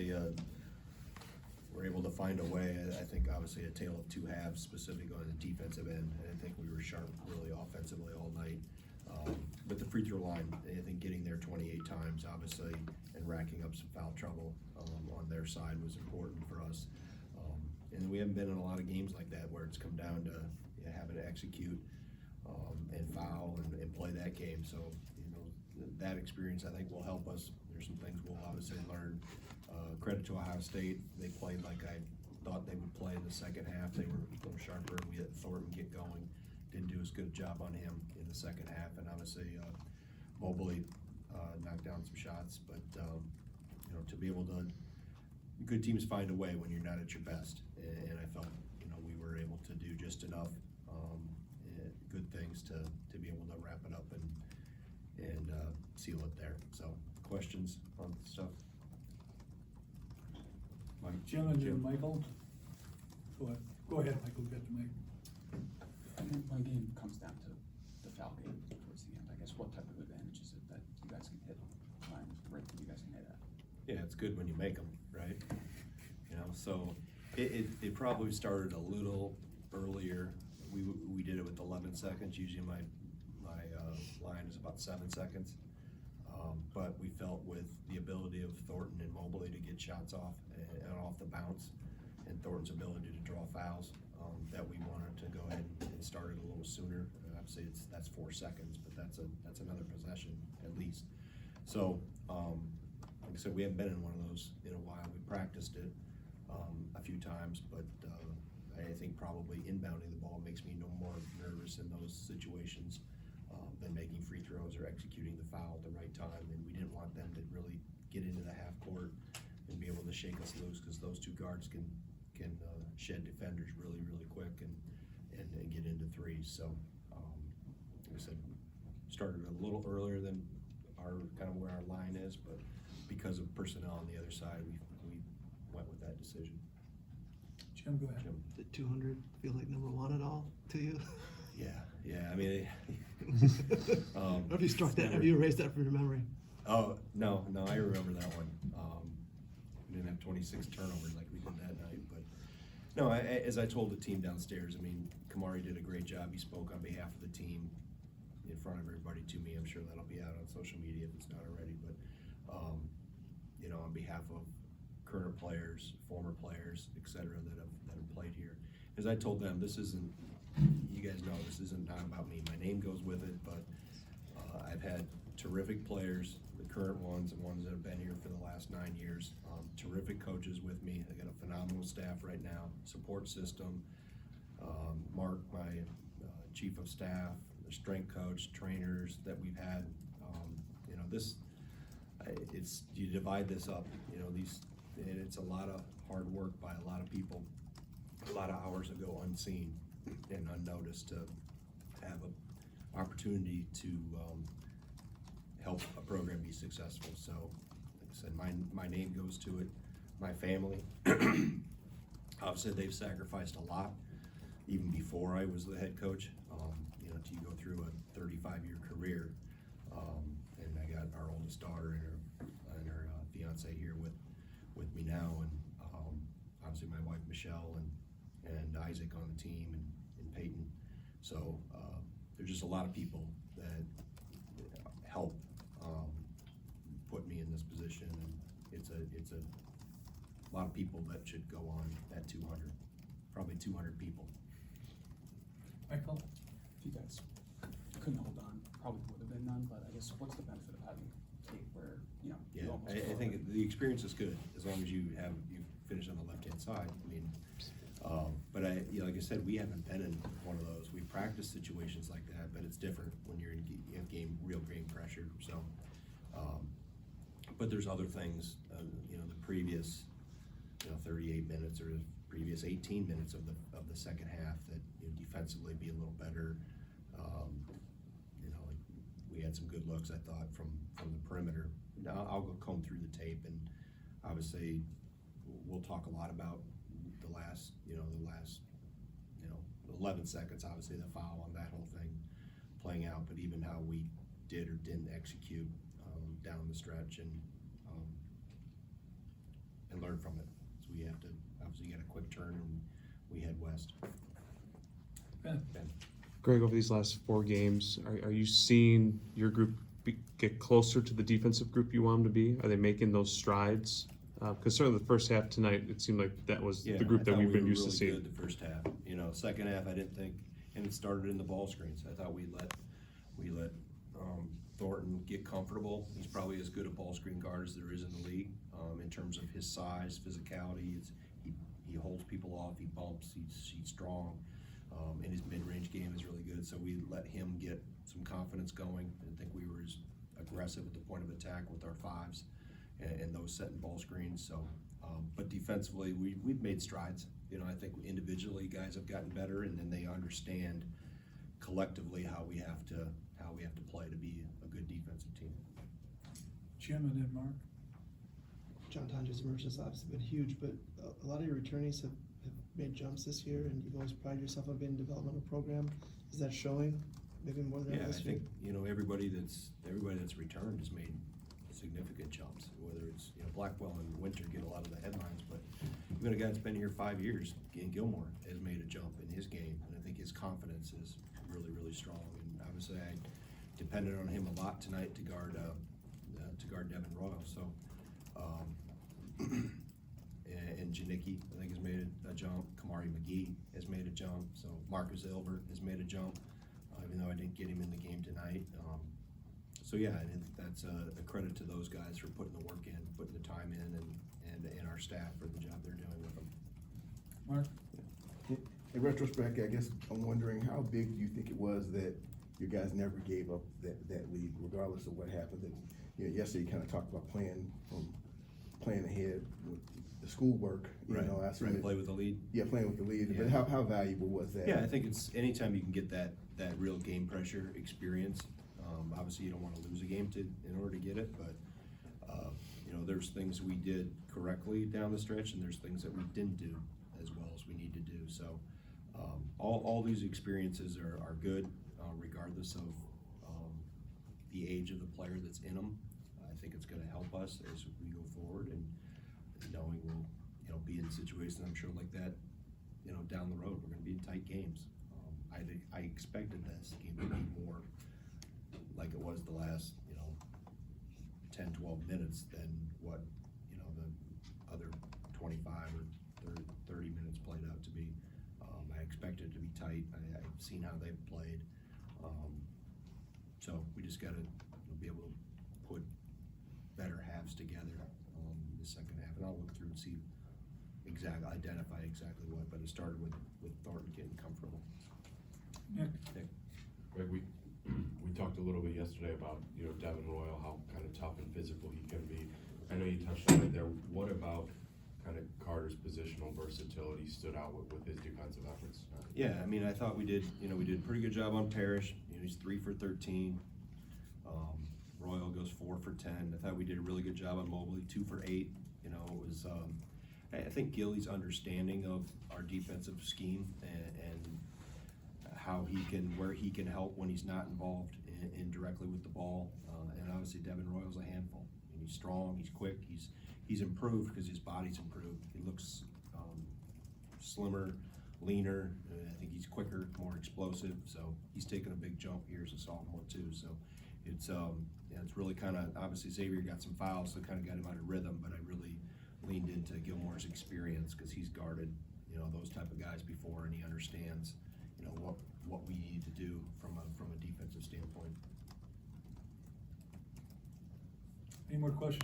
obviously, we're able to find a way. I think obviously a tale of two halves, specifically on the defensive end. And I think we were sharp really offensively all night. But the free throw line, I think getting there 28 times, obviously, and racking up some foul trouble on their side was important for us. And we haven't been in a lot of games like that where it's come down to having to execute and foul and play that game. So, that experience I think will help us. There's some things we'll obviously learn. Credit to Ohio State. They played like I thought they would play in the second half. They were a little sharper. We had Thornton get going. Didn't do as good a job on him in the second half. And obviously, Mobley knocked down some shots. But, to be able to, good teams find a way when you're not at your best. And I felt, we were able to do just enough good things to be able to wrap it up and seal it there. So, questions on stuff? Mike? Jim and then Michael. Go ahead, Michael, you got the mic. I think my game comes down to the foul game towards the end. I guess what type of advantage is it that you guys can hit lines right that you guys can hit at? Yeah, it's good when you make them, right? So it probably started a little earlier. We did it with 11 seconds. Usually my line is about 7 seconds. But we felt with the ability of Thornton and Mobley to get shots off and off the bounce, and Thornton's ability to draw fouls, that we wanted to go ahead and start it a little sooner. Obviously, that's 4 seconds, but that's another possession at least. So, like I said, we haven't been in one of those in a while. We practiced it a few times, but I think probably inbounding the ball makes me no more nervous in those situations than making free throws or executing the foul at the right time. And we didn't want them to really get into the half court and be able to shake us loose, because those two guards can shed defenders really quick and get into threes. So like I said, started a little earlier than our kind of where our line is, but because of personnel on the other side, we went with that decision. Jim, go ahead. Did 200 feel like number one at all to you? Yeah. I mean, Have you struck that? Have you erased that from your memory? Oh, no, I remember that one. We didn't have 26 turnovers like we did that night, but no, as I told the team downstairs, I mean, Kamari did a great job. He spoke on behalf of the team in front of everybody to me. I'm sure that'll be out on social media if it's not already, but on behalf of current players, former players, et cetera, that have played here. As I told them, this isn't, you guys know, this isn't not about me. My name goes with it, but I've had terrific players, the current ones and ones that have been here for the last 9 years, terrific coaches with me. I got a phenomenal staff right now, support system. Mark, my chief of staff, the strength coach, trainers that we've had. It's, you divide this up, and it's a lot of hard work by a lot of people, a lot of hours that go unseen and unnoticed to have an opportunity to help a program be successful. So, like I said, my name goes to it. My family, obviously they've sacrificed a lot, even before I was the head coach. To go through a 35-year career, and I got our oldest daughter and her fiance here with me now, and obviously my wife Michelle and Isaac on the team and Peyton. So there's just a lot of people that help put me in this position, and it's a lot of people that should go on that 200, probably 200 people. Michael? If you guys couldn't hold on, probably would have been none, but I guess what's the benefit of having tape where, you almost I think the experience is good as long as you finish on the left-hand side. I mean, but like I said, we haven't been in one of those. We practice situations like that, but it's different when you have real game pressure. So, but there's other things, the previous, 38 minutes or the previous 18 minutes of the second half that defensively be a little better. We had some good looks, I thought, from the perimeter. Now I'll go comb through the tape, and obviously we'll talk a lot about the last 11 seconds. Obviously the foul on that whole thing playing out, but even how we did or didn't execute down the stretch, and learn from it. So we have to, obviously get a quick turn and we head west. Ben? Ben? Greg, over these last 4 games, are you seeing your group get closer to the defensive group you want them to be? Are they making those strides? Because certainly the first half tonight, it seemed like that was Yeah, the group I that thought we've we been were used to really seeing. good the first half. You know, second half, I didn't think, and it started in the ball screens. I thought we let Thornton get comfortable. He's probably as good a ball screen guard as there is in the league, in terms of his size, physicality. He holds people off, he bumps, he's strong, and his mid-range game is really good. So we let him get some confidence going. I didn't think we were as aggressive at the point of attack with our fives and those setting ball screens. So, but defensively, we've made strides. You know, I think individually guys have gotten better, and then they understand collectively how we have to play to be a good defensive team. Jim and then Mark? John Tonja's emergence has obviously been huge, but a lot of your returnees have made jumps this year, and you've always prided yourself on being a developmental program. Is that showing? Maybe more than Yeah, I last year? think, you know, everybody that's returned has made significant jumps, whether it's, you know, Blackwell and Winter get a lot of the headlines, but even a guy that's been here 5 years, Ian Gilmore, has made a jump in his game, and I think his confidence is really, really strong. And obviously, I depended on him a lot tonight to guard Devin Royal. So, and Janicki, I think, has made a jump. Kamari McGee has made a jump. So Marcus Ilbert has made a jump, even though I didn't get him in the game tonight. So yeah, I think that's a credit to those guys for putting the work in, putting the time in, and our staff for the job they're doing with them. Mark? In retrospect, I guess I'm wondering how big do you think it was that you guys never gave up that lead, regardless of what happened? And, you know, yesterday you kind of talked about playing ahead with the schoolwork. You know, I Trying to play with the lead. Yeah, playing with the lead. Yeah. But how valuable was that? Yeah, I think it's anytime you can get that real game pressure experience. Obviously, you don't want to lose a game in order to get it, but you know, there's things we did correctly down the stretch, and there's things that we didn't do as well as we need to do. So all these experiences are good, regardless of the age of the player that's in them. I think it's going to help us as we go forward, and knowing we'll, you know, be in situations, I'm sure, like that, you know, down the road. We're going to be in tight games. I expected this game to be more like it was the last, you know, 10, 12 minutes than what, you know, the other 25 or 30 minutes played out to be. I expected it to be tight. I've seen how they've played. So we just got to be able to put better halves together in the second half. And I'll look through and see identify exactly what, but it started with Thornton getting comfortable. Nick? Greg, we talked a little bit yesterday about, you know, Devin Royal, how kind of tough and physical he can be. I know you touched on it there. What about kind of Carter's positional versatility stood out with his defensive efforts? Yeah, I mean, I thought we did a pretty good job on Parrish. You know, he's 3 for 13. Royal goes 4 for 10. I thought we did a really good job on Mobley, 2 for 8. You know, it was, I think Gilly's understanding of our defensive scheme and how where he can help when he's not involved indirectly with the ball. And obviously Devin Royal's a handful. And he's strong, he's quick, he's improved because his body's improved. He looks slimmer, leaner. I think he's quicker, more explosive. So he's taken a big jump here as a sophomore too. So it's it's really kind of, obviously Xavier got some fouls, so kind of got him out of rhythm. But I really leaned into Gilmore's experience because he's guarded, you know, those type of guys before, and he understands, you know, what we need to do from a defensive standpoint. Any more questions?